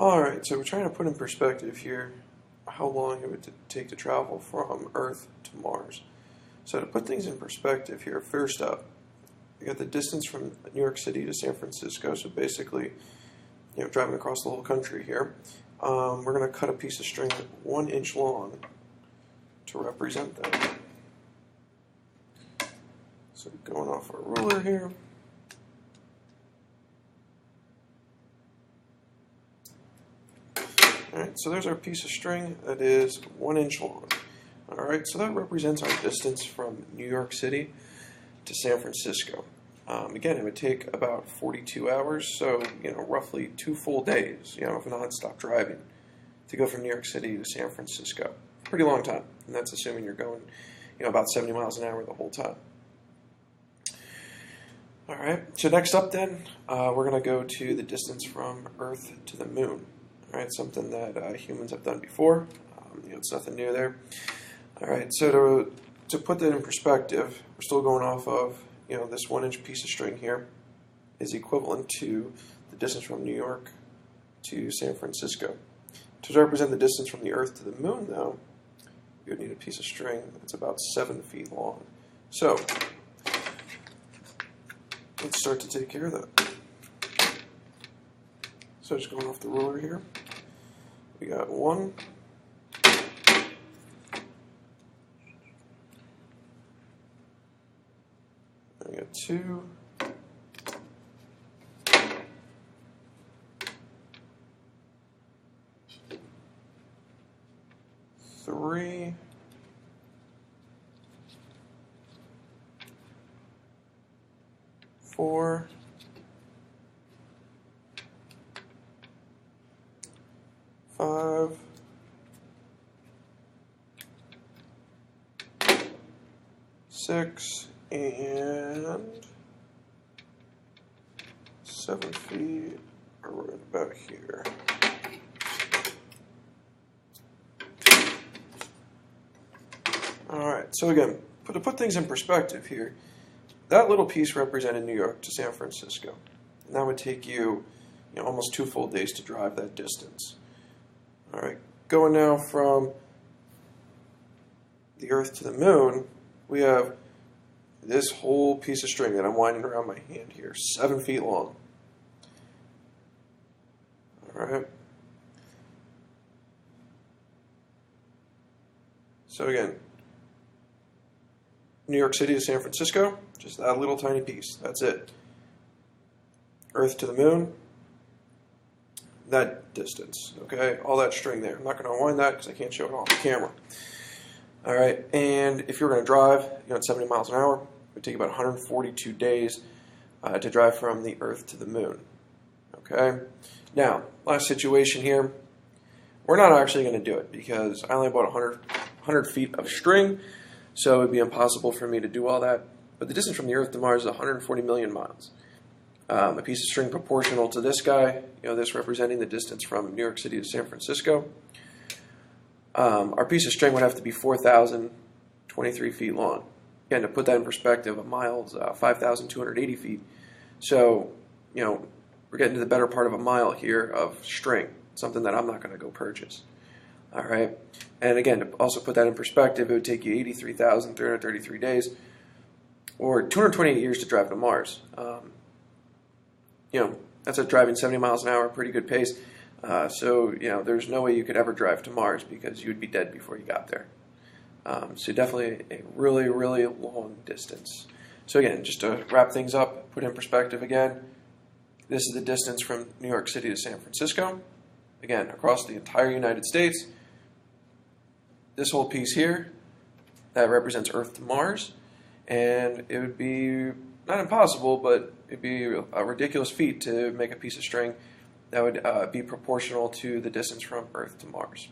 Alright, so we're trying to put in perspective here how long it would take to travel from Earth to Mars. So to put things in perspective here, first up, we got the distance from New York City to San Francisco, so basically, driving across the whole country here. We're going to cut a piece of string 1 inch long to represent that. So going off our ruler here. Alright, so there's our piece of string that is 1 inch long. Alright, so that represents our distance from New York City to San Francisco. Again, it would take about 42 hours, so roughly 2 full days, of non-stop driving to go from New York City to San Francisco. Pretty long time, and that's assuming you're going, about 70 miles an hour the whole time. Alright, so next up then, we're going to go to the distance from Earth to the Moon. Alright, something that humans have done before. It's nothing new there. Alright, so to put that in perspective, we're still going off of, this 1 inch piece of string here is equivalent to the distance from New York to San Francisco. To represent the distance from the Earth to the Moon, though, you would need a piece of string that's about 7 feet long. So, let's start to take care of that. So just going off the ruler here, we got 1, we got 2, 3, 4, 5, 6, and 7 feet are right about here. Alright, so again, to put things in perspective here, that little piece represented New York to San Francisco. And that would take you, almost 2 full days to drive that distance. Alright, going now from the Earth to the Moon, we have this whole piece of string that I'm winding around my hand here, 7 feet long. Alright. So again, New York City to San Francisco, just that little tiny piece. That's it. Earth to the Moon, that distance, okay? All that string there. I'm not going to unwind that because I can't show it on the camera. All right, and if you're going to drive, at 70 miles an hour, it would take about 142 days to drive from the Earth to the Moon, okay? Now, last situation here, we're not actually going to do it because I only bought 100 feet of string, so it would be impossible for me to do all that. But the distance from the Earth to Mars is 140 million miles. A piece of string proportional to this guy, this representing the distance from New York City to San Francisco. Our piece of string would have to be 4,023 feet long. Again, to put that in perspective, a mile is 5,280 feet. So, we're getting to the better part of a mile here of string, something that I'm not going to go purchase. All right, and again, to also put that in perspective, it would take you 83,333 days, or 228 years to drive to Mars. That's at driving 70 miles an hour, pretty good pace. So, there's no way you could ever drive to Mars because you would be dead before you got there. So definitely a really, really long distance. So again, just to wrap things up, put in perspective again, this is the distance from New York City to San Francisco. Again, across the entire United States. This whole piece here, that represents Earth to Mars. And it would be, not impossible, but it'd be a ridiculous feat to make a piece of string that would be proportional to the distance from Earth to Mars.